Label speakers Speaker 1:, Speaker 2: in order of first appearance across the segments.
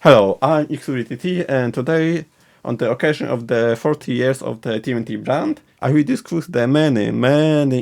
Speaker 1: Hello, I'm XUDTT, and today, on the occasion of the 40 years of the TMNT brand, I will discuss the many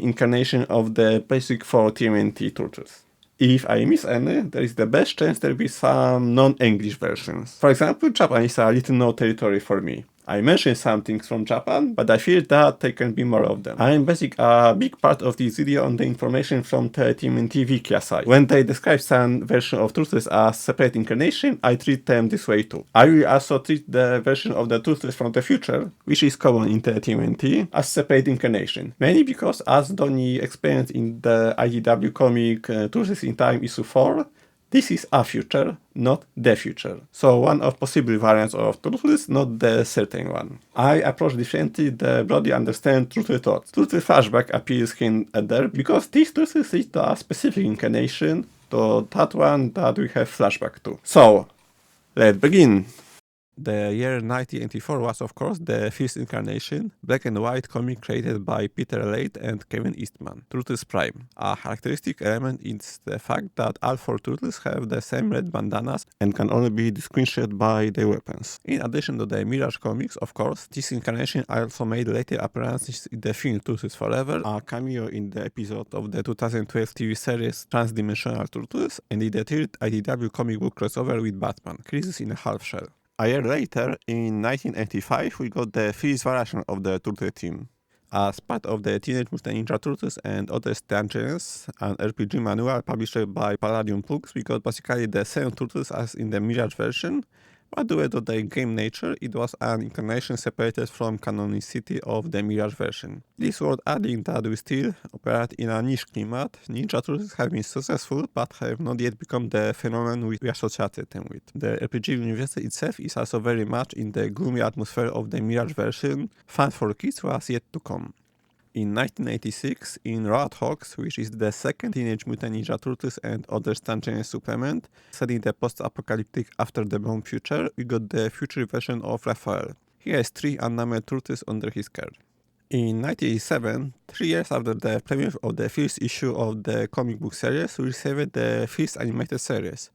Speaker 1: incarnations of the basic 4 TMNT Turtles. If I miss any, there is the best chance there will be some non-English versions. For example, Japan is a little no territory for me. I mentioned some things from Japan, but I feel that there can be more of them. I am basing a big part of this video on the information from the TMNT Wikia site. When they describe some version of Turtles as separate incarnation, I treat them this way too. I will also treat the version of the Turtles from the future, which is common in the TMNT, as separate incarnation. Mainly because, as Donnie explained in the IDW comic Turtles in Time issue 4, this is a future, not the future. So one of possible variants of Turtles, not the certain one. I approach differently the broadly understand Turtle thoughts. Turtle flashback appears here and there because these Turtles lead to a specific incarnation, to that one that we have flashback to. So, let's begin. The year 1984 was, of course, the first incarnation, black and white comic created by Peter Laird and Kevin Eastman, Turtles Prime. A characteristic element is the fact that all 4 turtles have the same red bandanas and can only be distinguished by their weapons. In addition to the Mirage comics, of course, this incarnation also made later appearances in the film Turtles Forever, a cameo in the episode of the 2012 TV series Transdimensional Turtles, and in the third IDW comic book crossover with Batman, Crisis in a Half Shell. A year later, in 1985, we got the first variation of the Turtle team. As part of the Teenage Mutant Ninja Turtles and Other Dungeons, an RPG manual published by Palladium Books, we got basically the same Turtles as in the Mirage version, but due to their game nature, it was an incarnation separated from canonicity of the Mirage version. This worth adding that we still operate in a niche climate. Ninja Turtles have been successful, but have not yet become the phenomenon we associate them with. The RPG universe itself is also very much in the gloomy atmosphere of the Mirage version. Fun for kids was yet to come. In 1986, in Roadhogs, which is the second Teenage Mutant Ninja Turtles and Other Dungeons supplement, set in the post-apocalyptic After the Bomb future, we got the future version of Raphael. He has 3 unnamed turtles under his care. In 1987, 3 years after the premiere of the first issue of the comic book series, we received the first animated series.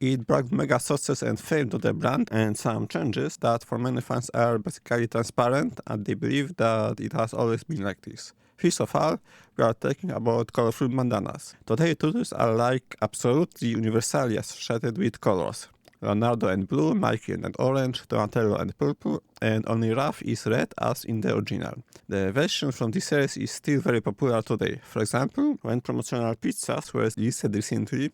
Speaker 1: It brought mega success and fame to the brand and some changes that for many fans are basically transparent, and they believe that it has always been like this. First of all, we are talking about colorful bandanas. Today turtles are like absolutely universally associated with colors. Leonardo and blue, Mikey and orange, Donatello and purple, and only Raph is red as in the original. The version from this series is still very popular today. For example, when promotional pizzas were listed recently,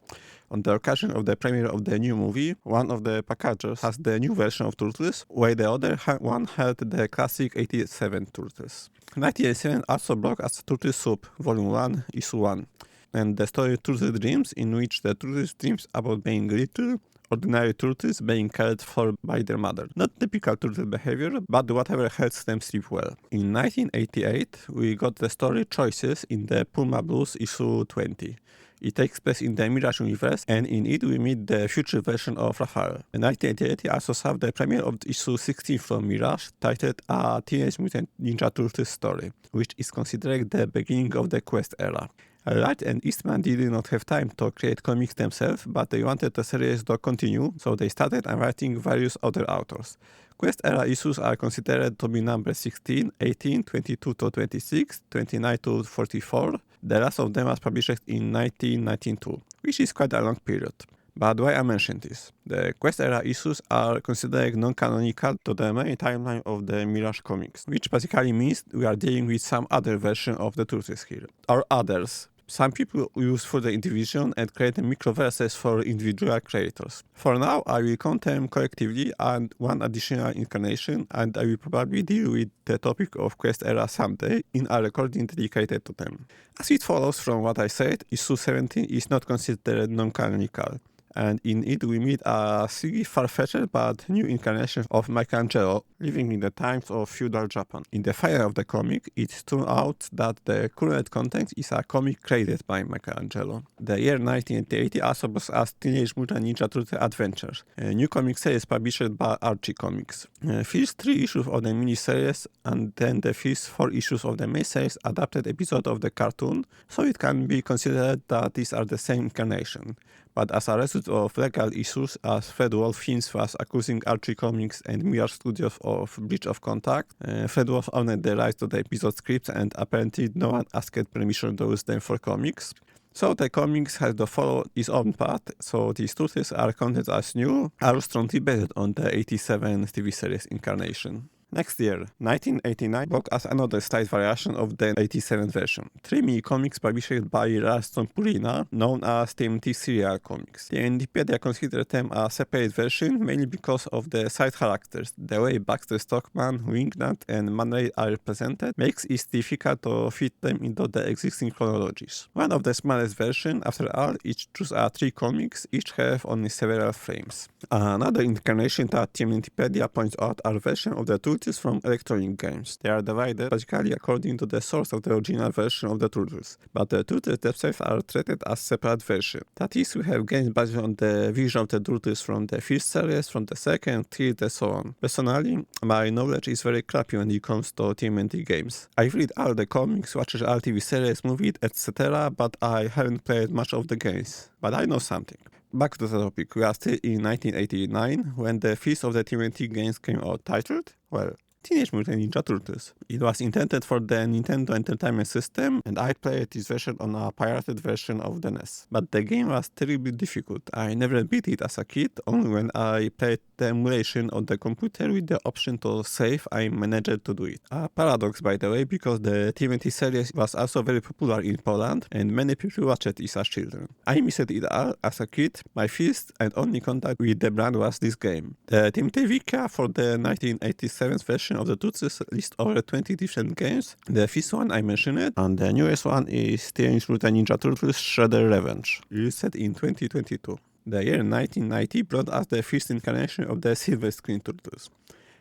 Speaker 1: on the occasion of the premiere of the new movie, one of the packagers has the new version of Turtles, while the other one had the classic 87 Turtles. 1987 also broke as Turtle Soup, Volume 1, Issue 1, and the story Turtle Dreams, in which the Turtles dreams about being little, ordinary turtles being cared for by their mother. Not typical turtle behavior, but whatever helps them sleep well. In 1988, we got the story Choices in the Puma Blues issue 20. It takes place in the Mirage universe, and in it we meet the future version of Raphael. In 1988, also saw the premiere of issue 16 from Mirage, titled A Teenage Mutant Ninja Turtles Story, which is considered the beginning of the Quest era. Laird and Eastman did not have time to create comics themselves, but they wanted the series to continue, so they started inviting various other authors. Quest era issues are considered to be numbers 16, 18, 22 to 26, 29 to 44. The last of them was published in 1992, which is quite a long period. But why I mention this? The Quest era issues are considered non-canonical to the main timeline of the Mirage comics, which basically means we are dealing with some other version of the Turtles here, or others. Some people use further division and create microverses for individual creators. For now, I will count them collectively and one additional incarnation, and I will probably deal with the topic of Quest era someday in a recording dedicated to them. As it follows from what I said, issue 17 is not considered non-canonical, and in it we meet a silly, far-fetched but new incarnation of Michelangelo living in the times of feudal Japan. In the fire of the comic, it turned out that the current content is a comic created by Michelangelo. The year 1980 also was as Teenage Mutant Ninja Turtle Adventures, a new comic series published by Archie Comics. First 3 issues of the miniseries and then the first 4 issues of the main series adapted episode of the cartoon, so it can be considered that these are the same incarnation. but as a result of legal issues, as Fred Wolf Films was accusing Archie Comics and Mirage Studios of breach of contract, Fred Wolf owned the rights to the episode scripts, and apparently no one asked permission to use them for comics. So the comics has to follow its own path, so these stories are counted as new, are strongly based on the 87 TV series incarnation. Next year, 1989, brought us another slight variation of the 87 version. 3 mini-comics published by Ralston Purina, known as TMNT Serial Comics. TMNTpedia considered them a separate version, mainly because of the side characters. The way Baxter Stockman, Wingnut, and Man Ray are represented makes it difficult to fit them into the existing chronologies. One of the smallest versions, after all, each choose 3 comics, each have only several frames. Another incarnation that TMNTpedia points out are versions of the Turtles from Electronic Games. They are divided basically according to the source of the original version of the Turtles, but the Turtles themselves are treated as separate versions. That is, we have games based on the vision of the Turtles from the first series, from the second, third, and so on. Personally, my knowledge is very crappy when it comes to TMNT games. I've read all the comics, watched all TV series, movies, etc., but I haven't played much of the games. But I know something. Back to the topic, we are still in 1989, when the first of the TMNT games came out, titled, well, Teenage Mutant Ninja Turtles. It was intended for the Nintendo Entertainment System, and I played this version on a pirated version of the NES. But the game was terribly difficult. I never beat it as a kid, only when I played the emulation on the computer with the option to save, I managed to do it. A paradox, by the way, because the TMNT series was also very popular in Poland, and many people watched it as children. I missed it all as a kid. My first and only contact with the brand was this game. The TMNT Wiki for the 1987 version of the Turtles lists over 20 different games. The first one I mentioned, and the newest one is Teenage Mutant Ninja Turtles Shredder Revenge, released in 2022. The year 1990 brought us the first incarnation of the Silver Screen Turtles.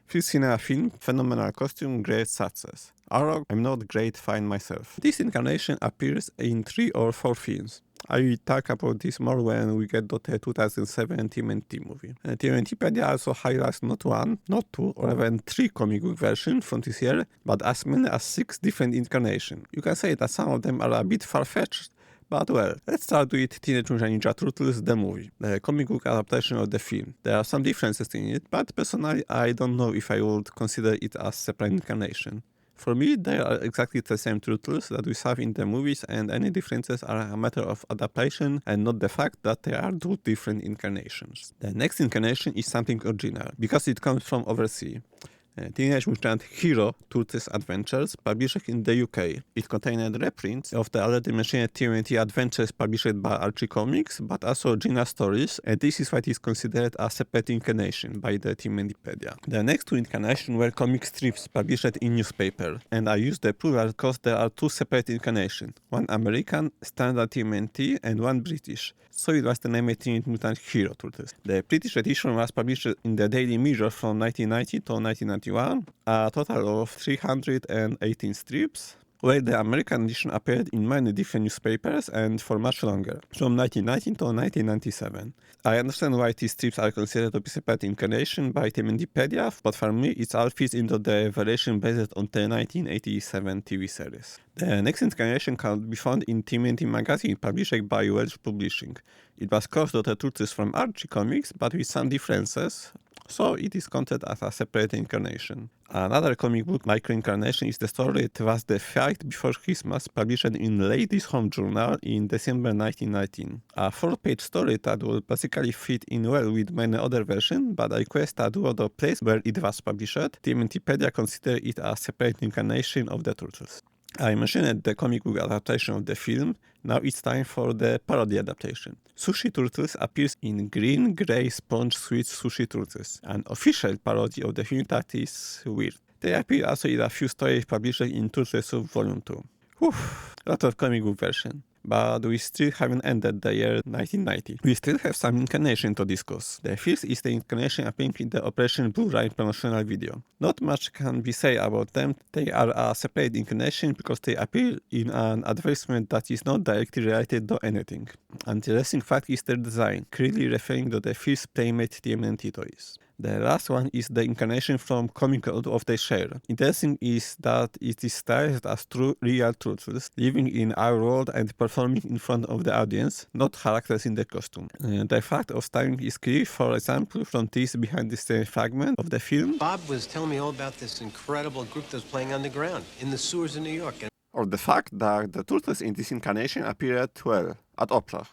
Speaker 1: First cinema film, phenomenal costume, great success. Arrogh, I'm not great fine myself. This incarnation appears in 3 or 4 films. I will talk about this more when we get to the 2007 TMNT movie. TMNTpedia also highlights not 1, not 2, or even 3 comic book versions from this year, but as many as 6 different incarnations. You can say that some of them are a bit far-fetched, but well, let's start with Teenage Mutant Ninja Turtles, the movie, the comic book adaptation of the film. There are some differences in it, but personally I don't know if I would consider it as separate incarnation. For me, they are exactly the same turtles that we saw in the movies, and any differences are a matter of adaptation and not the fact that they are 2 different incarnations. The next incarnation is something original, because it comes from overseas. Teenage Mutant Hero Turtles Adventures, published in the UK. It contained reprints of the already mentioned TMNT Adventures published by Archie Comics, but also original stories, and this is why it is considered a separate incarnation by the TMNTpedia. The next 2 incarnations were comic strips published in newspaper, and I use the plural because there are 2 separate incarnations, one American, standard TMNT, and one British. So it was the name Teenage Mutant Hero Turtles. The British edition was published in the Daily Mirror from 1990 to 1991, a total of 318 strips, where the American edition appeared in many different newspapers and for much longer, from 1990 to 1997. I understand why these strips are considered to be separate incarnation by TMNTpedia, but for me it all fits into the variation based on the 1987 TV series. The next incarnation can be found in TMNT magazine published by Welsh Publishing. It was close to the Turtles from Archie Comics, but with some differences, so it is counted as a separate incarnation. Another comic book micro-incarnation is the story It Was the Fight Before Christmas, published in Ladies' Home Journal in December 1919. A 4-page story that will basically fit in well with many other versions, but I request that due to the place where it was published, TMNTpedia consider it a separate incarnation of the Turtles. I mentioned the comic book adaptation of the film, now it's time for the parody adaptation. Sushi Turtles appears in Green Grey Sponge Sweet Sushi Turtles, an official parody of the film that is weird. They appear also in a few stories published in Turtles Soup Volume 2. Whew, lot of comic book version. But we still haven't ended the year 1990. We still have some incarnation to discuss. The first is the incarnation appearing in the Operation Blue Line promotional video. Not much can be said about them. They are a separate incarnation because they appear in an advertisement that is not directly related to anything. Interesting fact is their design, clearly referring to the first Playmate TMNT toys. The last one is the incarnation from Comic of the Share. Interesting is that it is styled as true real truths, living in our world and performing in front of the audience, not characters in the costume. The fact of styling is key, for example, from this behind the scene fragment of the film.
Speaker 2: Bob was telling me all about this incredible group that was playing underground in the sewers in New York.
Speaker 1: Or the fact that the turtles in this incarnation appeared, well, at opera.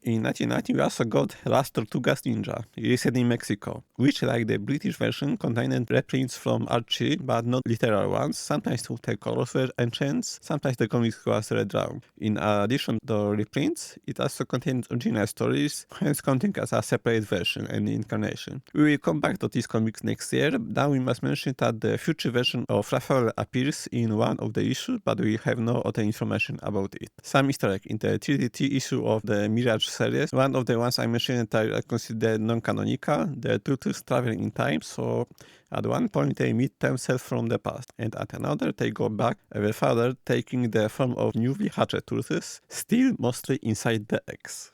Speaker 1: In 1990, we also got Las Tortugas Ninja, released in Mexico, which, like the British version, contained reprints from Archie, but not literal ones. Sometimes the colors were enhanced, sometimes the comics was redrawn. In addition to reprints, it also contained original stories, hence counting as a separate version and incarnation. We will come back to these comics next year. Now we must mention that the future version of Raphael appears in one of the issues, but we have no other information about it. Some Easter egg in the 3DT issue of the Mirage series. One of the ones I mentioned that I consider non-canonical, the turtles traveling in time, so at one point they meet themselves from the past, and at another they go back, ever further, taking the form of newly hatched turtles, still mostly inside the eggs.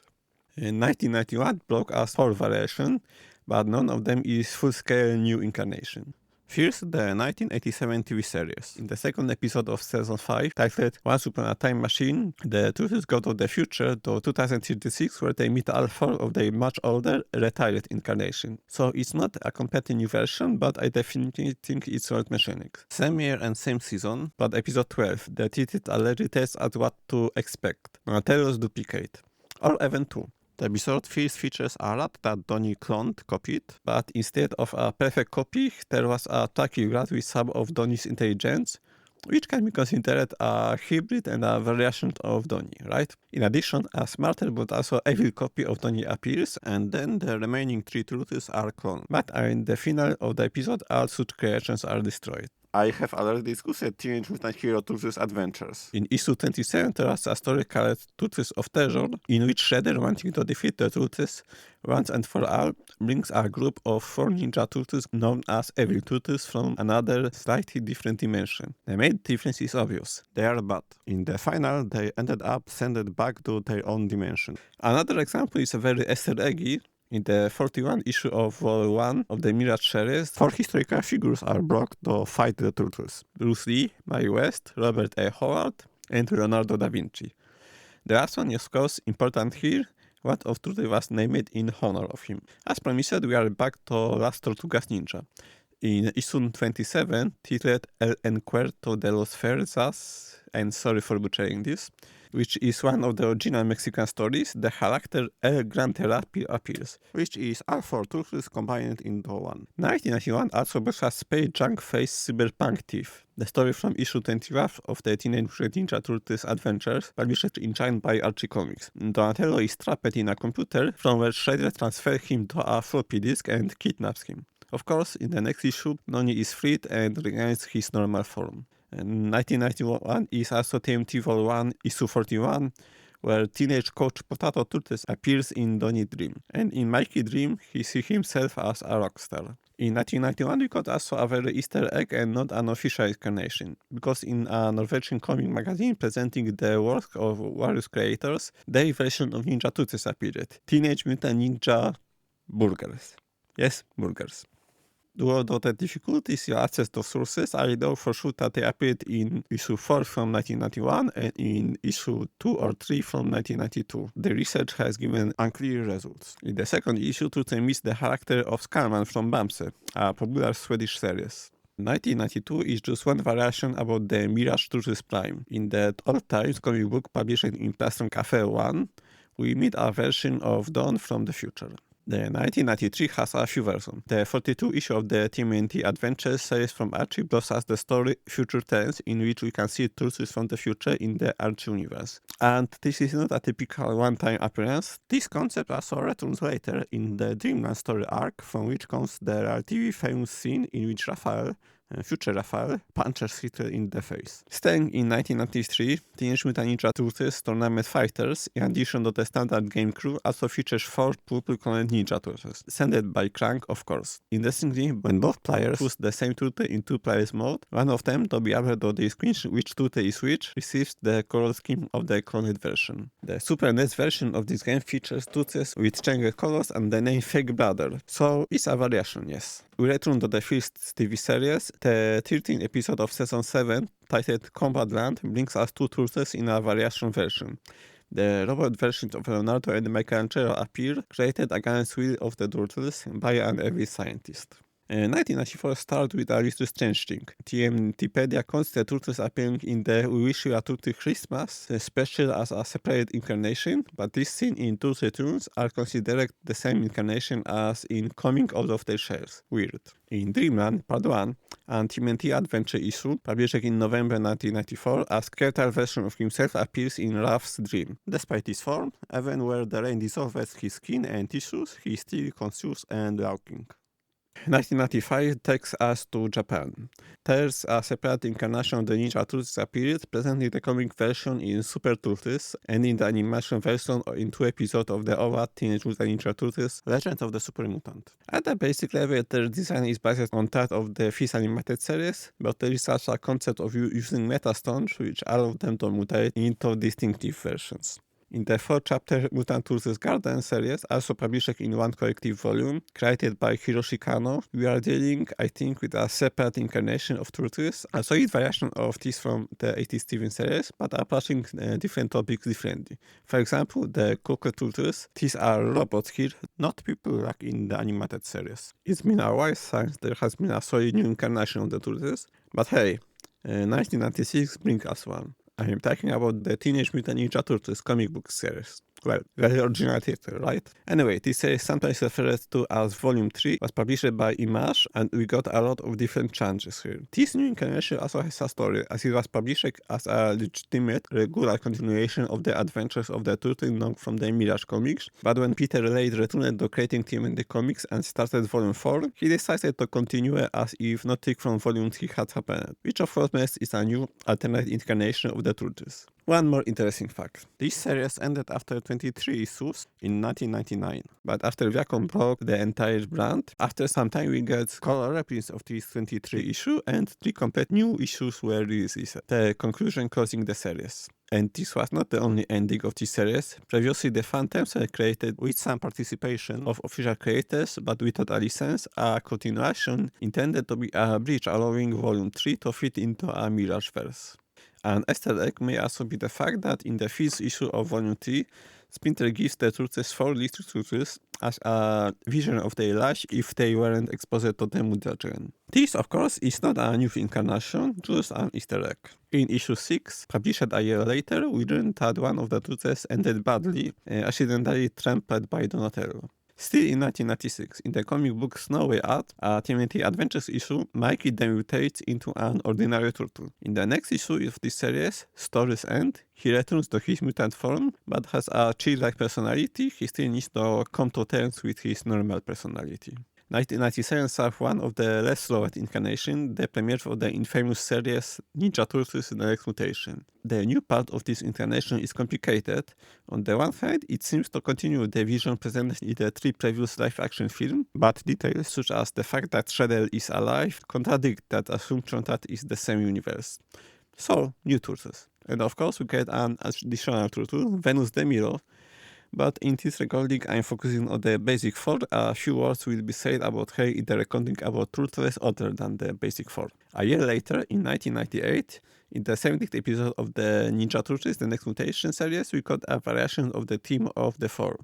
Speaker 1: In 1991 brought us 4 variations, but none of them is full-scale new incarnation. First, the 1987 TV series. In the second episode of season 5, titled Once Upon a Time Machine, the turtles go to the future to 2036, where they meet all 4 of their much older, retired incarnation. So it's not a completely new version, but I definitely think it's worth mentioning. Same year and same season, but episode 12, the titled alleged test at what to expect. Donatello's duplicate. Or even 2. The episode first features a rat that Donnie cloned, copied, but instead of a perfect copy, there was a tacky rat with some of Donnie's intelligence, which can be considered a hybrid and a variation of Donnie, right? In addition, a smarter but also evil copy of Donnie appears, and then the remaining 3 turtles are cloned. But in the final of the episode, all such creations are destroyed. I have already discussed Teenage Mutant Hero Turtles Adventures. In issue 27, there was a story called Turtles of Terror, in which Shredder, wanting to defeat the Turtles once and for all, brings a group of 4 ninja turtles known as Evil Turtles from another slightly different dimension. The main difference is obvious. They are bad. In the final, they ended up sent back to their own dimension. Another example is a very Easter eggy. In the 41 issue of Vol. 1 of the Mirage series, 4 historical figures are brought to fight the turtles. Bruce Lee, Mae West, Robert A. Howard, and Leonardo da Vinci. The last one is of course important here. One of turtles was named in honor of him. As promised, we are back to Las Tortugas Ninja. In issue 27, titled El Encuentro de los Ferzas, and sorry for butchering this, which is one of the original Mexican stories, the character El Gran Terapi appears, which is all 4 turtles combined into one. 1991 also brought us Space Junk Face Cyberpunk Thief, the story from issue 21 of the Teenage Mutant Ninja Turtles Adventures, published in China by Archie Comics. Donatello is trapped in a computer, from where Shredder transfers him to a floppy disk and kidnaps him. Of course, in the next issue, Donnie is freed and regains his normal form. 1991 is also TMT Vol. 1, issue 41, where teenage Coach Potato Turtles appears in Donnie's dream. And in Mikey's dream, he sees himself as a rock star. In 1991, we got also a very Easter egg and not an official incarnation, because in a Norwegian comic magazine presenting the work of various creators, their version of Ninja Turtles appeared. Teenage Mutant Ninja Burgers. Yes, burgers. Due to the difficulties you access to sources, I know for sure that they appeared in issue 4 from 1991 and in issue 2 or 3 from 1992. The research has given unclear results. In the second issue, Turtle meets the character of Skalman from Bamse, a popular Swedish series. 1992 is just one variation about the Mirage Turtles Prime. In the Old Times comic book published in Plastron Cafe 1, we meet a version of Dawn from the future. The 1993 has a few versions. The 42 issue of the TMNT Adventures series from Archie brought us the story Future Tense, in which we can see turtles from the future in the Archie universe. And this is not a typical one-time appearance. This concept also returns later in the Dreamland story arc, from which comes the relatively famous scene in which Raphael, Future Raphael punches Hitler in the face. Staying in 1993, Teenage Mutant Ninja Turtles Tournament Fighters, in addition to the standard game crew, also features 4 purple-colored Ninja Turtles, sent by Krang, of course. Interestingly, when both players use the same turtle in 2 players mode, one of them, to be able to distinguish which turtle is which, receives the color scheme of the cloned version. The Super NES version of this game features turtles with changed colors and the name Fake Brother, so it's a variation, yes. We return to the first TV series. The 13th episode of season 7, titled Combat Land, brings us 2 turtles in a variation version. The robot versions of Leonardo and Michelangelo appear, created against will of the turtles by an evil scientist. 1994 started with a little strange thing. TMNTpedia counts the turtles appearing in the We Wish You a Turtle Christmas special as a separate incarnation, but this scene in Turtle Tunes are considered the same incarnation as in Coming Out of Their Shells. Weird. In Dreamland Part 1, an TMNT Adventure issue, published in November 1994, a skeletal version of himself appears in Raph's dream. Despite his form, even where the rain dissolves his skin and tissues, he is still conscious and walking. 1995 takes us to Japan. There's a separate incarnation of the Ninja Turtles appeared, presenting the comic version in Super Turtles and in the animation version in 2 episodes of the OVA Teenage Mutant Ninja Turtles Legend of the Super Mutant. At the basic level, their design is based on that of the first animated series, but there is also a concept of using metastones which allow them to mutate into distinctive versions. In the 4-chapter Mutant Turtles Garden series, also published in 1 collective volume, created by Hiroshi Kano, we are dealing, I think, with a separate incarnation of Turtles, a solid variation of this from the 80s TV series, but approaching different topics differently. For example, the Coco Turtles, these are robots here, not people like in the animated series. It's been a while since there has been a solid new incarnation of the Turtles, but hey, 1996 brings us one. I am talking about the Teenage Mutant Ninja Turtles comic book series. Well, very original title, right? Anyway, this series sometimes referred to as Volume 3, was published by Image, and we got a lot of different changes here. This new incarnation also has a story, as it was published as a legitimate, regular continuation of the adventures of the Turtles known from the Mirage comics, but when Peter Laird returned to creating TMNT comics and started Volume 4, he decided to continue as if nothing from Volume 3 had happened, which of course is a new, alternate incarnation of the Turtles. One more interesting fact. This series ended after 23 issues in 1999, but after Viacom broke the entire brand, after some time we get color reprints of these 23 issues and 3 complete new issues were released. The conclusion closing the series. And this was not the only ending of this series. Previously, the Phantoms were created with some participation of official creators, but without a license, a continuation intended to be a bridge allowing Volume 3 to fit into a Mirage-verse. An Easter egg may also be the fact that in the first issue of Volume 3, Splinter gives the Turtles 4 little turtles as a vision of their life if they weren't exposed to the mutagen. This, of course, is not a new incarnation, just an Easter egg. In issue 6, published a year later, we learned that one of the Turtles ended badly, accidentally trampled by Donatello. Still in 1996, in the comic book Snow Way Out, a TMNT Adventures issue, Mikey then mutates into an ordinary turtle. In the next issue of this series, Story's End, he returns to his mutant form, but has a chill-like personality. He still needs to come to terms with his normal personality. 1997 saw one of the less slowed incarnation, the premiere of the infamous series Ninja Turtles: The Next Mutation. The new part of this incarnation is complicated. On the one hand, it seems to continue the vision presented in the 3 previous live-action films, but details such as the fact that Shredder is alive contradict that assumption that it's the same universe. So, new Turtles. And of course, we get an additional turtle, Venus de Milo. But in this recording, I'm focusing on the basic 4. A few words will be said about her in the recording about Turtles other than the basic 4. A year later, in 1998, in the 70th episode of the Ninja Turtles: The Next Mutation series, we got a variation of the theme of the 4.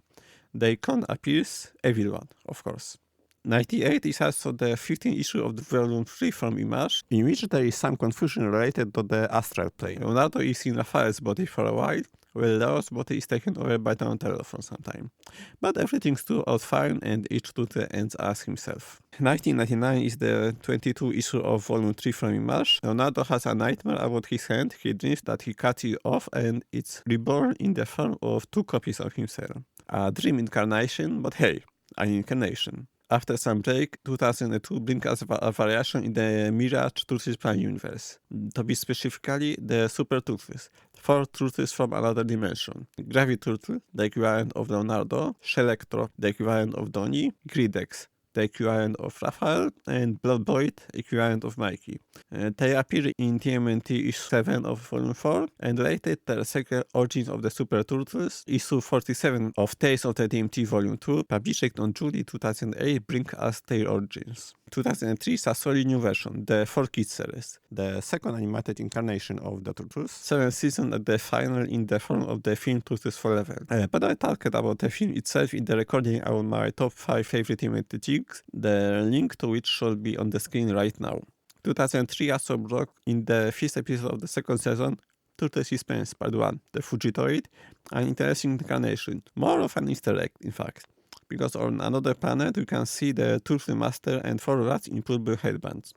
Speaker 1: Daikon appears, Evil One, of course. 98 is also the 15th issue of the Volume 3 from Image, in which there is some confusion related to the astral plane. Leonardo is in Raphael's body for a while, while Leo's body is taken over by Donatello for some time. But everything still out fine and each turtle ends as himself. 1999 is the 22nd issue of Volume 3 from Image. Leonardo has a nightmare about his hand. He dreams that he cuts it off and it's reborn in the form of 2 copies of himself. A dream incarnation, but hey, an incarnation. After some break, 2002 brings us a variation in the Mirage Turtles Prime universe. To be specifically, the Super Turtles. 4 Turtles from another dimension. Graviturtle, the equivalent of Leonardo, Shelectro, the equivalent of Donnie, Gridex, the equivalent of Raphael, and Bloodboy, equivalent of Mikey. They appear in TMNT issue 7 of Volume 4, and related the secret origins of the Super Turtles, issue 47 of Tales of the TMT Volume 2, published on July 2008, bring us their origins. 2003 is a solid new version, the 4Kids series, the second animated incarnation of the Turtles, 7th season at the final in the form of the film Turtles Forever. But I talked about the film itself in the recording of my top 5 favorite animated jigs, the link to which should be on the screen right now. 2003 also brought in the 5th episode of the second season, Turtles Suspense Part 1, the Fugitoid, an interesting incarnation, more of an Easter egg in fact. Because on another planet you can see the Turtle Master and 4 rats in purple headbands.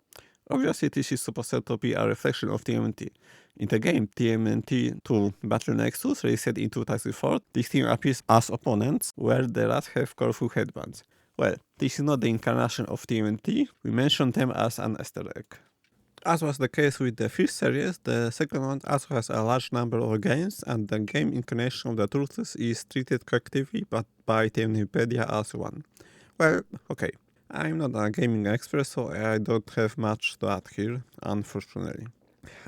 Speaker 1: Obviously this is supposed to be a reflection of TMNT. In the game TMNT 2 Battle Nexus, released in 2004, this team appears as opponents, where the rats have colorful headbands. Well, this is not the incarnation of TMNT, we mentioned them as an Easter egg. As was the case with the first series, the second one also has a large number of games, and the game incarnation of the Turtles is treated collectively but by TMNTpedia as one. Well, okay, I'm not a gaming expert, so I don't have much to add here, unfortunately.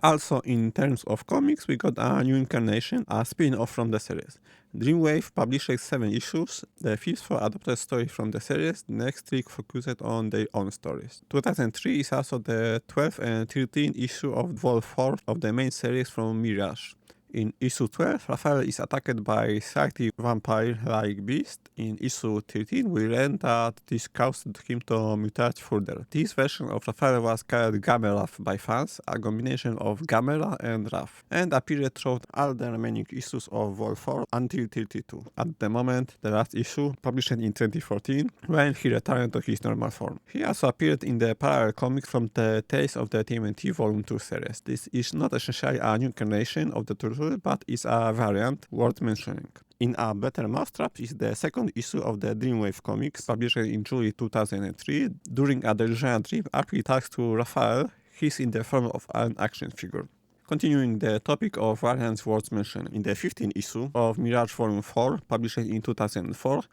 Speaker 1: Also, in terms of comics, we got a new incarnation, a spin-off from the series. Dreamwave published 7 issues, the 5th for adapted story from the series, the next 3 focused on their own stories. 2003 is also the 12th and 13th issue of Vol 4 of the main series from Mirage. In issue 12, Raphael is attacked by slightly vampire-like beast. In issue 13, we learn that this caused him to mutate further. This version of Raphael was called Gamera by fans, a combination of Gamera and Raph, and appeared throughout all the remaining issues of Vol 4 until 32. At the moment, the last issue, published in 2014, when he returned to his normal form. He also appeared in the parallel comic from the Tales of the TMNT Volume 2 series. This is not essentially a new incarnation of the Turtles, but is a variant worth mentioning. In a better mousetrap is the second issue of the Dreamwave comics, published in July 2003. During a delusional trip, April talks to Raphael. He's in the form of an action figure. Continuing the topic of variants worth mentioning, in the 15th issue of Mirage Volume 4, published in 2004,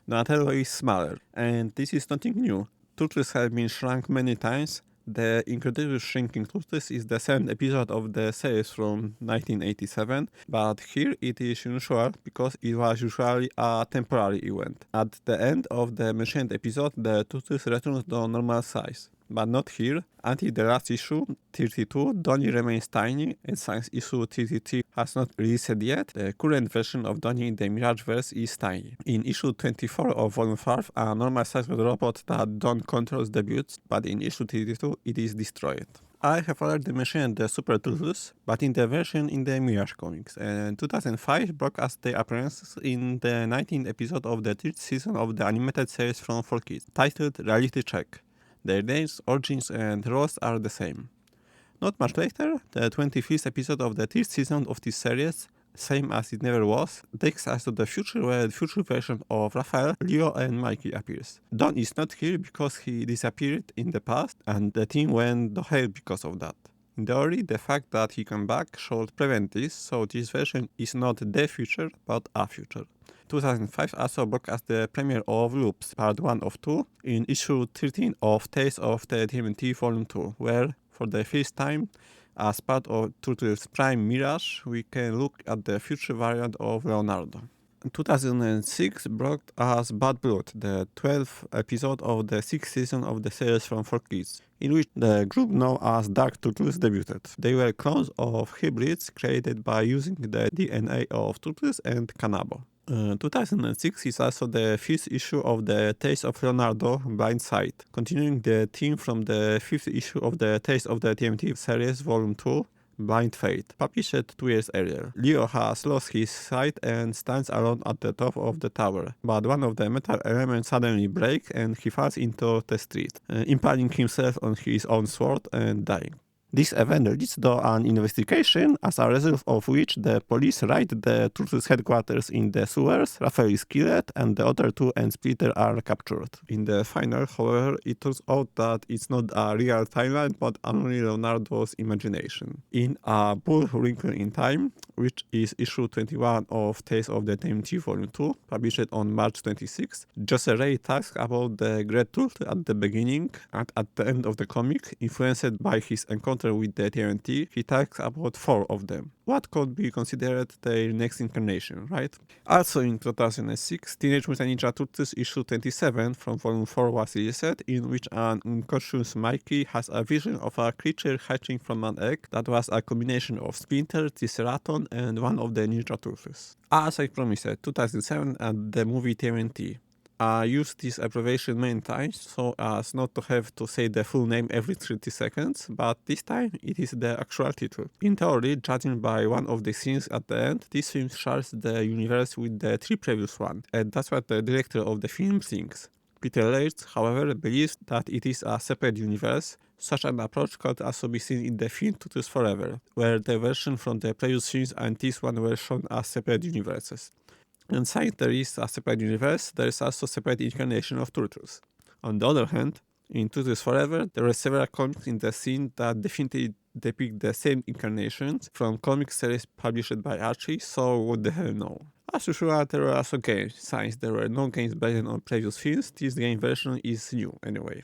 Speaker 1: Donatello is smaller, and this is nothing new. Turtles have been shrunk many times. The Incredible Shrinking Turtles is the 7th episode of the series from 1987, but here it is unusual because it was usually a temporary event. At the end of the mentioned episode, the Turtles return to normal size. But not here. Until the last issue, 32, Donnie remains tiny, and since issue 33 has not released yet, the current version of Donnie in the Mirageverse is tiny. In issue 24 of Volume 5, a normal-sized robot that Don controls debuts, but in issue 32 it is destroyed. I have already mentioned the Super Turtles, but in the version in the Mirage comics. And 2005 brought us the appearances in the 19th episode of the 3rd season of the animated series from 4Kids, titled Reality Check. Their names, origins, and roles are the same. Not much later, the 25th episode of the 3rd season of this series, same as it never was, takes us to the future where the future version of Raphael, Leo, and Mikey appears. Don is not here because he disappeared in the past, and the team went to hell because of that. In theory, the fact that he came back should prevent this, so this version is not the future, but a future. 2005 also brought us the premiere of Loops, part 1 of 2, in issue 13 of Tales of the TMNT Volume 2, where, for the first time, as part of Turtles Prime Mirage, we can look at the future variant of Leonardo. 2006 brought us Bad Blood, the 12th episode of the 6th season of the series from 4Kids, in which the group known as Dark Turtles debuted. They were clones of hybrids created by using the DNA of Turtles and Kanabo. 2006 is also the 5th issue of the Tales of Leonardo Blind Sight, continuing the theme from the 5th issue of the Tales of the TMT series Volume 2, Blind Fate, published 2 years earlier. Leo has lost his sight and stands alone at the top of the tower, but one of the metal elements suddenly breaks and he falls into the street, impaling himself on his own sword and dying. This event leads to an investigation, as a result of which the police raid the Turtles headquarters in the sewers. Raphael is killed, and the other two and Splitter are captured. In the final, however, it turns out that it's not a real timeline, but only Leonardo's imagination. In A Bull Wrinkle in Time, which is issue 21 of Tales of the TMNT Volume 2, published on March 26, Jose Ray talks about the Great Turtle at the beginning and at the end of the comic. Influenced by his encounter with the TMNT, he talks about 4 of them. What could be considered their next incarnation, right? Also in 2006, Teenage Mutant Ninja Turtles issue 27 from Volume 4 was released, in which an unconscious Mikey has a vision of a creature hatching from an egg that was a combination of Splinter, Triceratops, and one of the Ninja Turtles. As I promised, 2007 and the movie TMNT. I used this abbreviation many times so as not to have to say the full name every 30 seconds, but this time it is the actual title. In theory, judging by one of the scenes at the end, this film shares the universe with the 3 previous ones, and that's what the director of the film thinks. Peter Laird, however, believes that it is a separate universe. Such an approach could also be seen in the film Turtles Forever, where the version from the previous films and this one were shown as separate universes. And since there is a separate universe, there is also a separate incarnation of Turtles. On the other hand, in Turtles Forever, there are several comics in the scene that definitely depict the same incarnations from comic series published by Archie, so what the hell no. As usual, there are also games. Since there were no games based on previous films, this game version is new anyway.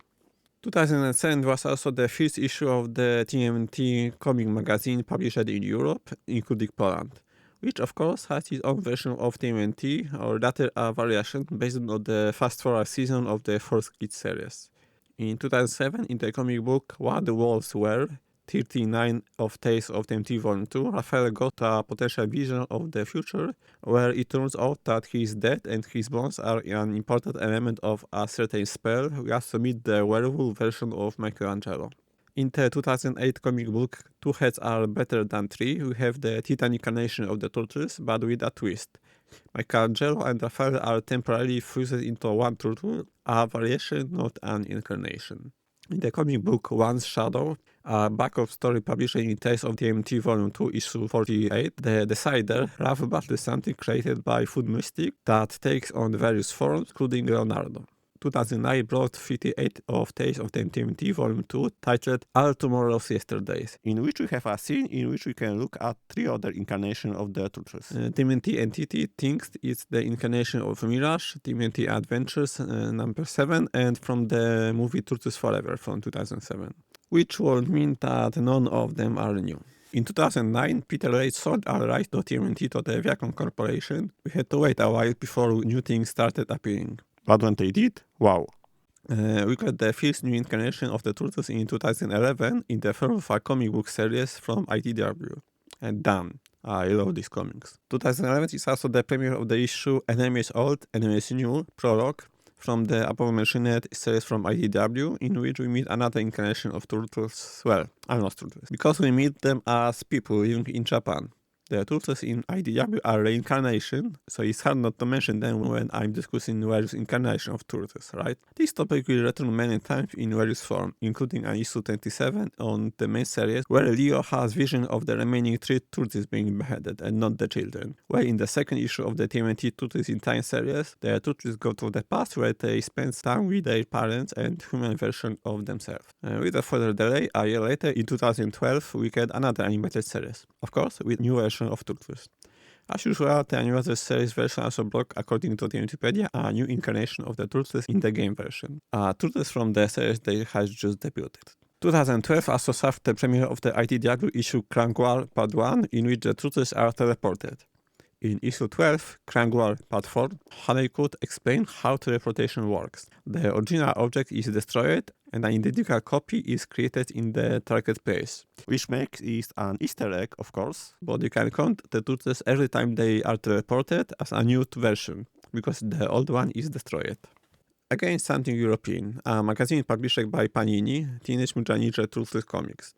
Speaker 1: 2007 was also the first issue of the TMNT comic magazine published in Europe, including Poland, which of course has its own version of TMNT, or rather a variation based on the Fast Forward season of the Force Kids series. In 2007, in the comic book What the Wolves Were, 39 of Tales of TMNT Volume 2, Raphael got a potential vision of the future, where it turns out that he is dead and his bones are an important element of a certain spell. We also meet the werewolf version of Michelangelo. In the 2008 comic book Two Heads Are Better Than Three, we have the Titan incarnation of the Turtles, but with a twist. Michelangelo and Raphael are temporarily fused into one turtle, a variation, not an incarnation. In the comic book One's Shadow, a backup story published in Tales of TMNT Volume 2, issue 48, the Decider, Raph battles something created by Food Mystic that takes on various forms, including Leonardo. 2009 brought 58 of Tales of TMNT Volume 2, titled All Tomorrow's Yesterdays, in which we have a scene in which we can look at 3 other incarnations of the Turtles. TMNT Entity thinks it's the incarnation of Mirage, TMNT Adventures number 7, and from the movie Turtles Forever from 2007, which would mean that none of them are new. In 2009, Peter Laird sold our right to TMNT to the Viacom Corporation. We had to wait a while before new things started appearing. But when they did, wow. We got the first new incarnation of the Turtles in 2011 in the form of a comic book series from IDW. And damn, I love these comics. 2011 is also the premiere of the issue Enemies Old, Enemies New, Prologue, from the above-mentioned series from IDW, in which we meet another incarnation of Turtles, well, almost Turtles, because we meet them as people living in Japan. The Turtles in IDW are reincarnation, so it's hard not to mention them when I'm discussing various incarnations of Turtles, right? This topic will return many times in various forms, including an issue 27 on the main series, where Leo has vision of the remaining 3 Turtles being beheaded, and not the children. While in the second issue of the TMNT Turtles in Time series, the Turtles go to the past where they spend time with their parents and human version of themselves. Without further delay, a year later, in 2012, we get another animated series, of course, with new version of Turtles. As usual, the animated series version also brought, according to the Wikipedia, a new incarnation of the Turtles in the game version. Turtles from the series they has just debuted. 2012 also saw the premiere of the IDW issue Krang War Part 1, in which the Turtles are teleported. In issue 12, Krang War Part 4, Honeycutt explains how teleportation works. The original object is destroyed and an identical copy is created in the target place, which makes it an Easter egg, of course, but you can count the Turtles every time they are teleported as a new version, because the old one is destroyed. Again, something European, a magazine published by Panini, Teenage Mutant Ninja Turtles Comics.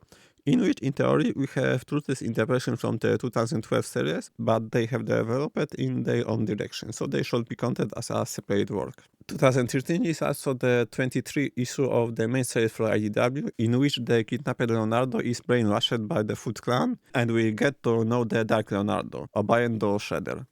Speaker 1: in which, in theory, we have Turtles in the version from the 2012 series, but they have developed in their own direction, so they should be counted as a separate work. 2013 is also the 23 issue of the main series for IDW, in which the kidnapped Leonardo is brainwashed by the Foot Clan, and we get to know the Dark Leonardo, Obayendo Shredder.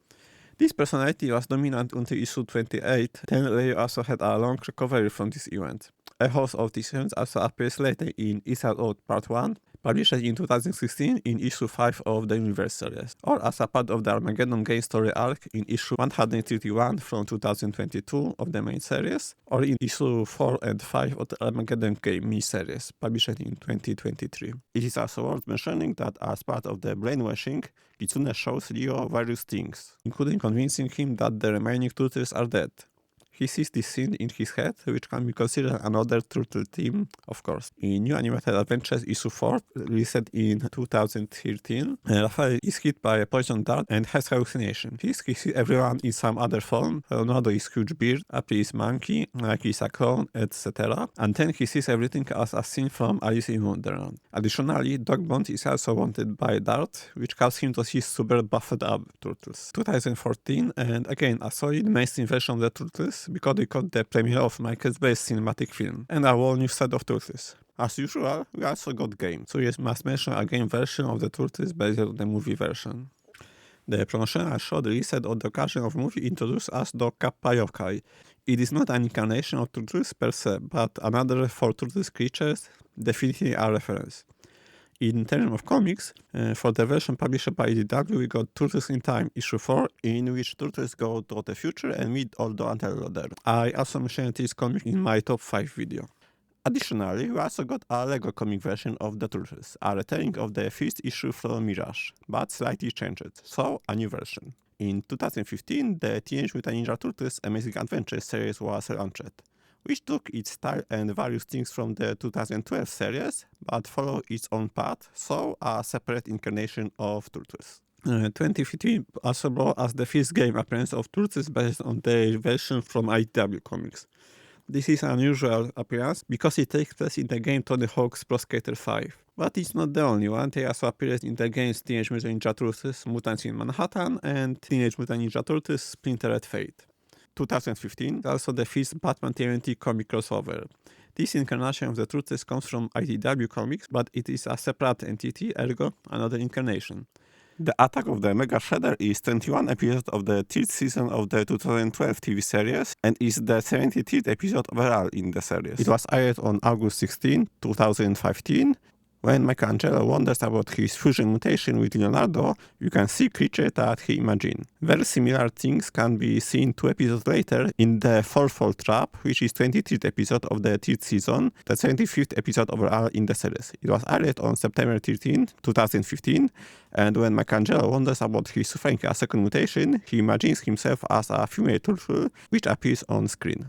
Speaker 1: This personality was dominant until issue 28, then Leo also had a long recovery from this event. A host of these events also appears later in Inside Out Part 1, published in 2016 in issue 5 of the Universe series, or as a part of the Armageddon game story arc in issue 131 from 2022 of the main series, or in issue 4 and 5 of the Armageddon game miniseries, published in 2023. It is also worth mentioning that as part of the brainwashing, Kitsune shows Leo various things, including convincing him that the remaining Turtles are dead. He sees this scene in his head, which can be considered another Turtle theme, of course. In New Animated Adventures issue 4, released in 2013, Raphael is hit by a poison dart and has hallucination. He sees everyone in some other form. Leonardo is huge beard, April is monkey, Nike is a clone, etc. And then he sees everything as a scene from Alice in Wonderland. Additionally, Dog Bond is also wanted by Dart, which causes him to see super buffed up Turtles. 2014, and again a solid mainstream version of the Turtles, because they got the premiere of Michael Bay's cinematic film, and a whole new set of Turtles. As usual, we also got game, so you must mention a game version of the Turtles based on the movie version. The promotional shot released on the occasion of the movie introduced us to Kappa Yokai. It is not an incarnation of Turtles per se, but another for Turtles creatures, definitely a reference. In terms of comics, for the version published by IDW, we got Turtles in Time issue 4, in which Turtles go to the future and meet Aldo and Elroder. I also mentioned this comic in my top 5 video. Additionally, we also got a LEGO comic version of the Turtles, a retelling of the first issue from Mirage, but slightly changed, so a new version. In 2015, the Teenage Mutant Ninja Turtles Amazing Adventures series was launched, which took its style and various things from the 2012 series, but followed its own path, so a separate incarnation of Turtles. 2015 also brought us the first game appearance of Turtles based on their version from IDW Comics. This is an unusual appearance because it takes place in the game Tony Hawk's Pro Skater 5. But it's not the only one. They also appeared in the games Teenage Mutant Ninja Turtles Mutants in Manhattan and Teenage Mutant Ninja Turtles Splintered Fate. 2015, also the first Batman TMNT comic crossover. This incarnation of the Turtles comes from IDW Comics, but it is a separate entity, ergo another incarnation. The Attack of the Mega Shredder is 21 episodes of the 3rd season of the 2012 TV series and is the 73rd episode overall in the series. It was aired on August 16, 2015. When Michelangelo wonders about his fusion mutation with Leonardo, you can see creatures that he imagined. Very similar things can be seen 2 episodes later in the Fourfold Trap, which is 23rd episode of the 3rd season, the 75th episode overall in the series. It was aired on September 13, 2015, and when Michelangelo wonders about his suffering a second mutation, he imagines himself as a female turtle, which appears on screen.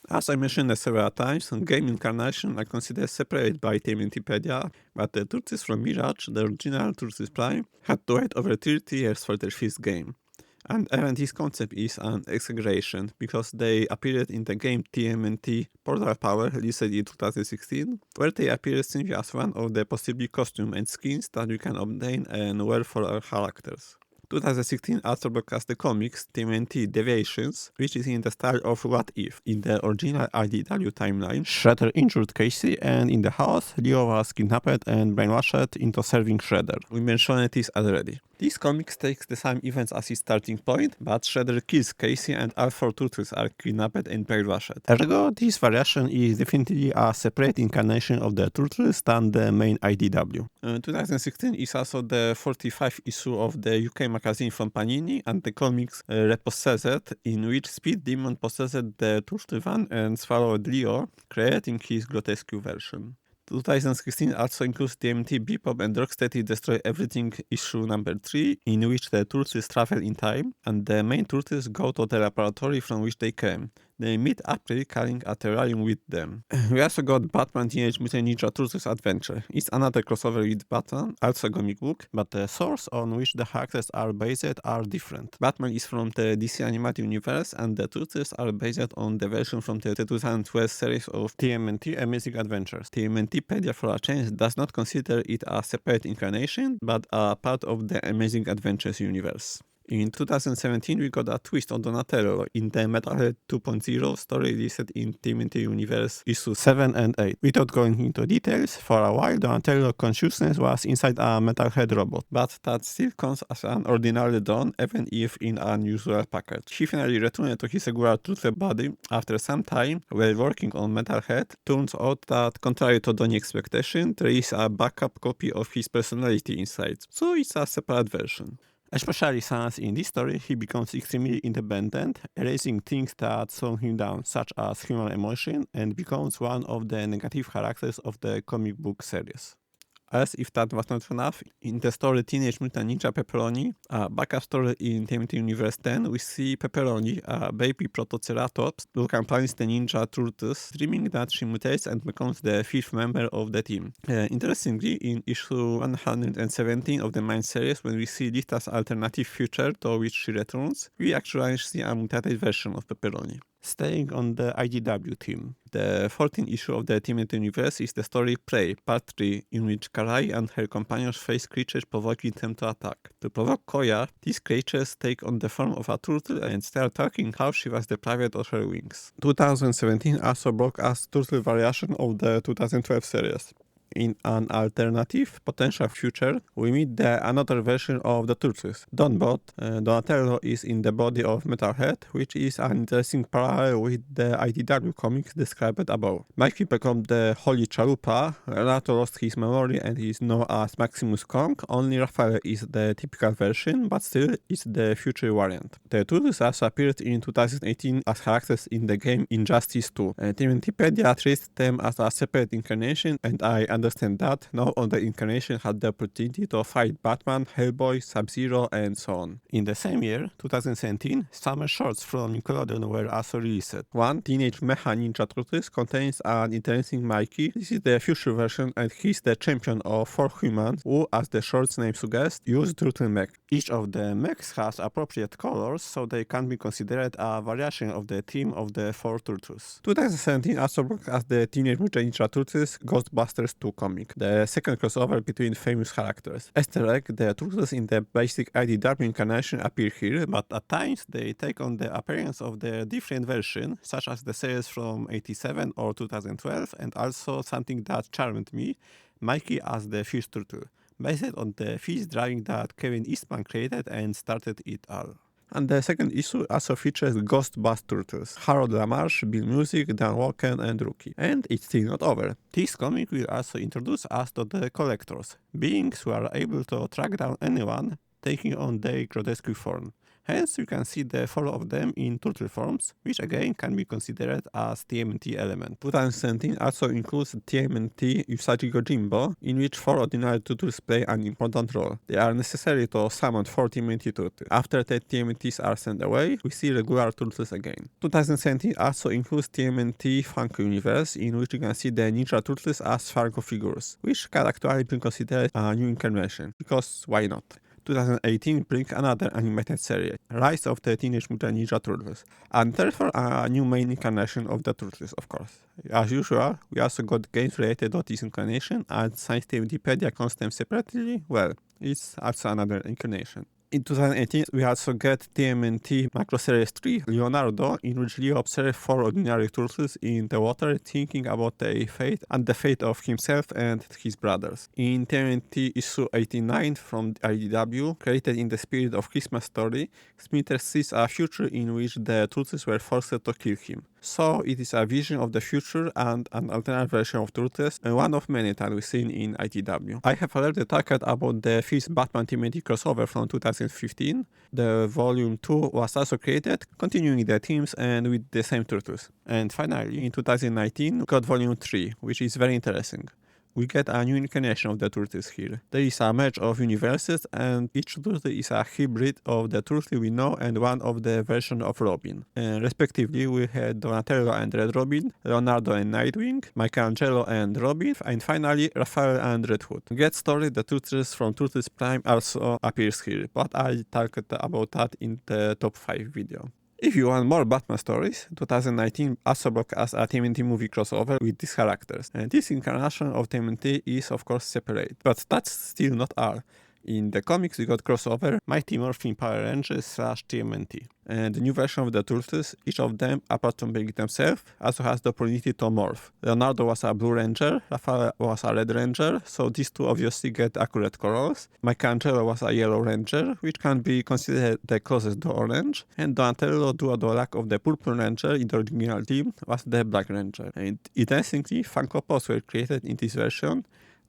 Speaker 1: As I mentioned several times, game incarnation are considered separate by TMNTpedia, but the Turtles from Mirage, the original Turtles Prime, had to wait over 30 years for their first game. And even this concept is an exaggeration, because they appeared in the game TMNT Portal Power, released in 2016, where they appeared simply as one of the possible costumes and skins that you can obtain and wear for our characters. 2016 also broadcast the comics TMNT Deviations, which is in the style of What If. In the original IDW timeline, Shredder injured Casey, and in the house, Leo was kidnapped and brainwashed into serving Shredder. We mentioned this already. This comics takes the same events as its starting point, but Shredder kills Casey and all 4 Turtles are kidnapped and brainwashed. Ergo, this variation is definitely a separate incarnation of the Turtles than the main IDW. 2016 is also the 45th issue of the UK magazine from Panini and the comics Repossessed, in which Speed Demon possessed the Turtle van and swallowed Leo, creating his grotesque version. 2016 also includes TMNT Bebop and Rocksteady Destroy Everything issue number 3, in which the Turtles travel in time, and the main Turtles go to the laboratory from which they came. they meet April carrying a terrarium with them. We also got Batman Teenage Mutant Ninja Turtles Adventure. It's another crossover with Batman, also a comic book, but the source on which the characters are based are different. Batman is from the DC Animated Universe and the Turtles are based on the version from the 2012 series of TMNT Amazing Adventures. TMNTpedia for a change does not consider it a separate incarnation, but a part of the Amazing Adventures universe. In 2017, we got a twist on Donatello in the Metalhead 2.0 story listed in TMNT Universe issues 7 and 8. Without going into details, for a while Donatello's consciousness was inside a Metalhead robot, but that still comes as an ordinary Don, even if in an unusual package. He finally returned to his regular Turtle body after some time while working on Metalhead. Turns out that, contrary to Donnie's expectation, there is a backup copy of his personality inside, so it's a separate version. Especially since in this story he becomes extremely independent, erasing things that slow him down, such as human emotion, and becomes one of the negative characters of the comic book series. As if that was not enough, in the story Teenage Mutant Ninja Pepperoni, a backup story in TMNT Universe 10, we see Pepperoni, a baby Protoceratops, who accompanies the Ninja Turtles, dreaming that she mutates and becomes the 5th member of the team. Interestingly, in issue 117 of the main series, when we see Lita's alternative future to which she returns, we actually see a mutated version of Pepperoni. Staying on the IDW theme, the 14th issue of the TMNT Universe is the story Prey, Part 3, in which Karai and her companions face creatures provoking them to attack. To provoke Koya, these creatures take on the form of a turtle and start talking how she was deprived of her wings. 2017 also brought us turtle variation of the 2012 series. In an alternative potential future, we meet another version of the Turtles. Donbot, Donatello is in the body of Metalhead, which is an interesting parallel with the IDW comics described above. Mikey becomes the Holy Chalupa, Renato lost his memory and is known as Maximus Kong, only Raphael is the typical version, but still is the future variant. The Turtles also appeared in 2018 as characters in the game Injustice 2. TMNTpedia treats them as a separate incarnation, and I understand that now on the incarnation had the opportunity to fight Batman, Hellboy, Sub-Zero, and so on. In the same year, 2017, summer shorts from Nickelodeon were also released. One, Teenage Mecha Ninja Turtles, contains an interesting Mikey. This is the future version and he's the champion of 4 humans who, as the short's name suggests, use turtle mech. Each of the mechs has appropriate colors, so they can be considered a variation of the theme of the 4 turtles. 2017 also brought us the Teenage Mutant Ninja Turtles Ghostbusters 2 comic, the second crossover between famous characters. Easter egg, the turtles in the basic IDW incarnation appear here, but at times they take on the appearance of the different version, such as the series from 87 or 2012, and also something that charmed me, Mikey as the fish turtle, based on the fish drawing that Kevin Eastman created and started it all. And the second issue also features Ghostbusters Turtles, Harold Lamarche, Bill Music, Dan Walken, and Rookie. And it's still not over. This comic will also introduce us to the collectors, beings who are able to track down anyone taking on their grotesque form. Hence, you can see the 4 of them in turtle forms, which again can be considered as TMNT element. 2017 also includes TMNT Usagi Yojimbo, in which 4 ordinary turtles play an important role. They are necessary to summon 4 TMNT turtles. After the TMNTs are sent away, we see regular turtles again. 2017 also includes TMNT Funko Universe, in which you can see the Ninja Turtles as Funko figures, which can actually be considered a new incarnation, because why not? 2018 brings another animated series, Rise of the Teenage Mutant Ninja Turtles, and therefore a new main incarnation of the Turtles, of course. As usual, we also got games related to this incarnation, and since TMNTpedia counts them separately, well, it's also another incarnation. In 2018, we also get TMNT Macro Series 3, Leonardo, in which Leo observes 4 ordinary turtles in the water thinking about their fate and the fate of himself and his brothers. In TMNT issue 89 from IDW, created in the spirit of Christmas story, Smithers sees a future in which the turtles were forced to kill him. So it is a vision of the future and an alternate version of Turtles, and one of many that we've seen in IDW. I have already talked about the 5th Batman TMNT crossover from 2015. The volume 2 was also created, continuing the themes and with the same Turtles. And finally, in 2019, we got volume 3, which is very interesting. we get a new incarnation of the Turtles here. There is a merge of universes, and each Turtle is a hybrid of the Turtle we know and one of the version of Robin. Respectively, we had Donatello and Red Robin, Leonardo and Nightwing, Michelangelo and Robin, and finally Raphael and Red Hood. Get story, the Turtles from Turtles Prime also appears here, but I talked about that in the top 5 video. If you want more Batman stories, 2019 also broadcast a TMNT movie crossover with these characters. And this incarnation of TMNT is of course separate, but that's still not all. In the comics we got crossover Mighty Morphin Power Rangers / TMNT. And the new version of the Turtles, each of them, apart from being themselves, also has the opportunity to morph. Leonardo was a Blue Ranger, Raphael was a Red Ranger, so these two obviously get accurate colors. Michelangelo was a Yellow Ranger, which can be considered the closest to orange, and Donatello, due to the lack of the Purple Ranger in the original team, was the Black Ranger. And interestingly, Funko Pops were created in this version.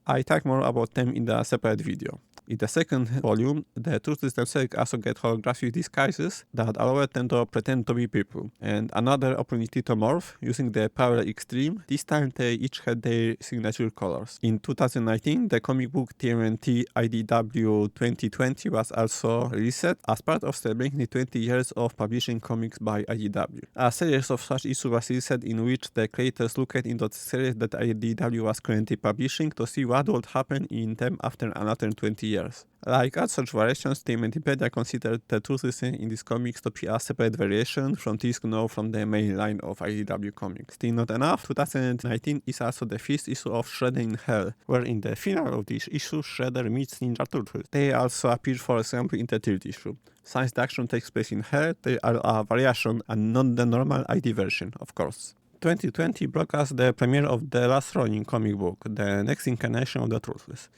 Speaker 1: I talk more about them in the separate video. In the second volume, the Turtles themselves also get holographic disguises that allow them to pretend to be people. And another opportunity to morph using the Power Extreme. This time they each had their signature colors. In 2019, the comic book TMNT IDW 2020 was also released as part of celebrating the 20 years of publishing comics by IDW. A series of such issues was released in which the creators looked into the series that IDW was currently publishing to see what would happen in them after another 20 years. Like all such variations, TMNTpedia considered the Turtles in these comics to be a separate variation from these known from the main line of IDW comics. Still not enough, 2019 is also the first issue of Shredder in Hell, where in the final of this issue, Shredder meets Ninja Turtles. They also appear, for example, in the third issue. Since the action takes place in Hell, they are a variation and not the normal ID version, of course. 2020 broadcast the premiere of the last running comic book, the next incarnation of the Turtles.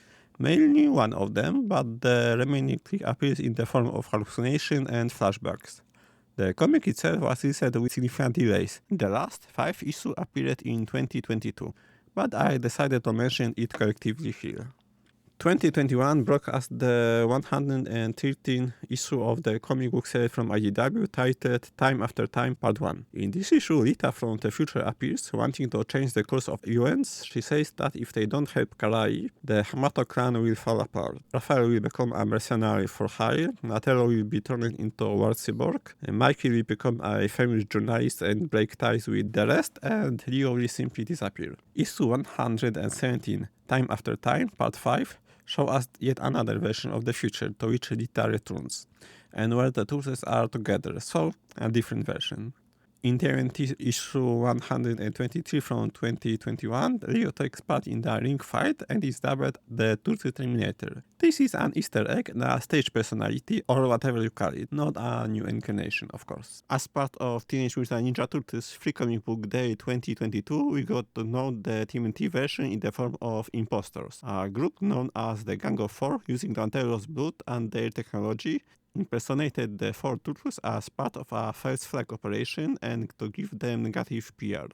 Speaker 1: Mainly one of them, but the remaining 3 appears in the form of hallucination and flashbacks. The comic itself was released with significant delays. The last 5 issues appeared in 2022, but I decided to mention it collectively here. 2021 broadcast the 113th issue of the comic book series from IDW titled Time After Time Part 1. In this issue, Rita from the future appears, wanting to change the course of events. She says that if they don't help Karai, the Hamato clan will fall apart. Raphael will become a mercenary for hire, Donatello will be turned into a war cyborg, and Mikey will become a famous journalist and break ties with the rest, and Leo will simply disappear. Issue 117, Time After Time Part 5, show us yet another version of the future to which Rita returns, and where the Turtles are together, so a different version. In TMNT issue 123 from 2021, Leo takes part in the ring fight and is dubbed the Turtle Terminator. This is an Easter egg, a stage personality, or whatever you call it, not a new incarnation, of course. As part of Teenage Mutant Ninja Turtles Free Comic Book Day 2022, we got to know the TMNT version in the form of Impostors, a group known as the Gang of Four, using Donatello's blood and their technology, impersonated the 4 Turtles as part of a false flag operation and to give them negative PR.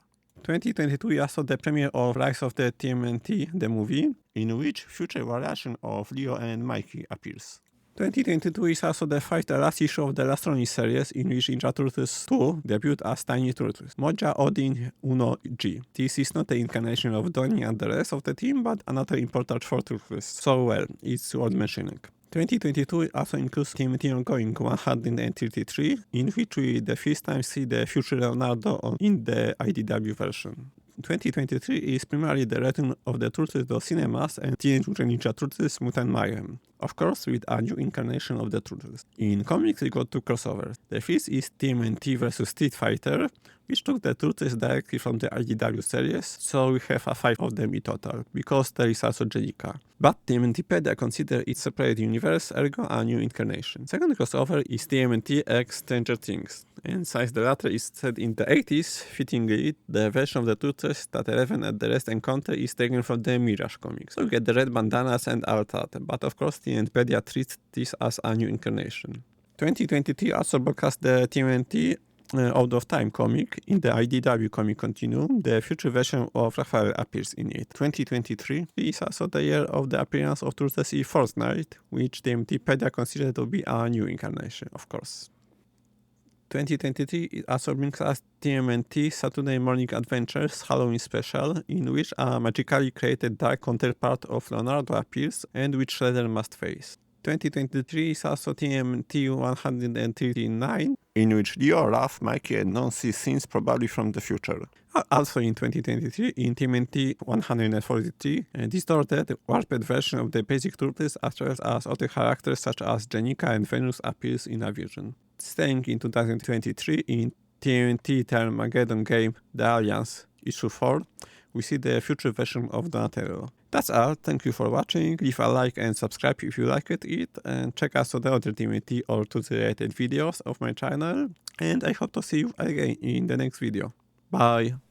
Speaker 1: 2022 also the premiere of Rise of the TMNT, the movie, in which future variation of Leo and Mikey appears. 2022 is also the last issue of the Last Ronin series, in which Ninja Turtles 2 debuted as Tiny Turtles, Moja Odin Uno G. This is not the incarnation of Donnie and the rest of the team, but another important 4 Turtles, so well, it's worth mentioning. 2022 also includes TMNT Ongoing 133, in which we the first time see the future Leonardo in the IDW version. 2023 is primarily the return of the Turtles to cinemas and Teenage Mutant Ninja Turtles Mutant Mayhem, of course with a new incarnation of the Turtles. In comics we got 2 crossovers. The first is TMNT vs Street Fighter, which took the Turtles directly from the IDW series, so we have 5 of them in total, because there is also Jellica. But TMNTpedia consider it separate universe, ergo a new incarnation. Second crossover is TMNT X Stranger Things, and since the latter is set in the 80s, fittingly, the version of the Turtles that Eleven and the rest encounter is taken from the Mirage comics. So we get the red bandanas and all that, but of course TMNTpedia treats this as a new incarnation. 2023 also broadcast the TMNT Out of Time comic. In the IDW comic continuum, the future version of Raphael appears in it. 2023 is also the year of the appearance of Turtles in Fortnite, which TMNTpedia considered to be a new incarnation, of course. 2023 it also brings us TMNT Saturday Morning Adventures Halloween Special, in which a magically created dark counterpart of Leonardo appears and which Shredder must face. 2023 is also TMNT 139, in which Leo, Raph, Mikey and Non see scenes probably from the future. Also in 2023, in TMNT 143, a distorted, warped version of the basic Turtles as well as other characters such as Jenica and Venus appears in a vision. Staying in 2023, in TMNT Termageddon game The Alliance Issue 4, we see the future version of Donatello. That's all, thank you for watching, leave a like and subscribe if you liked it, and check out the other TMNT or Turtles related videos of my channel, and I hope to see you again in the next video. Bye!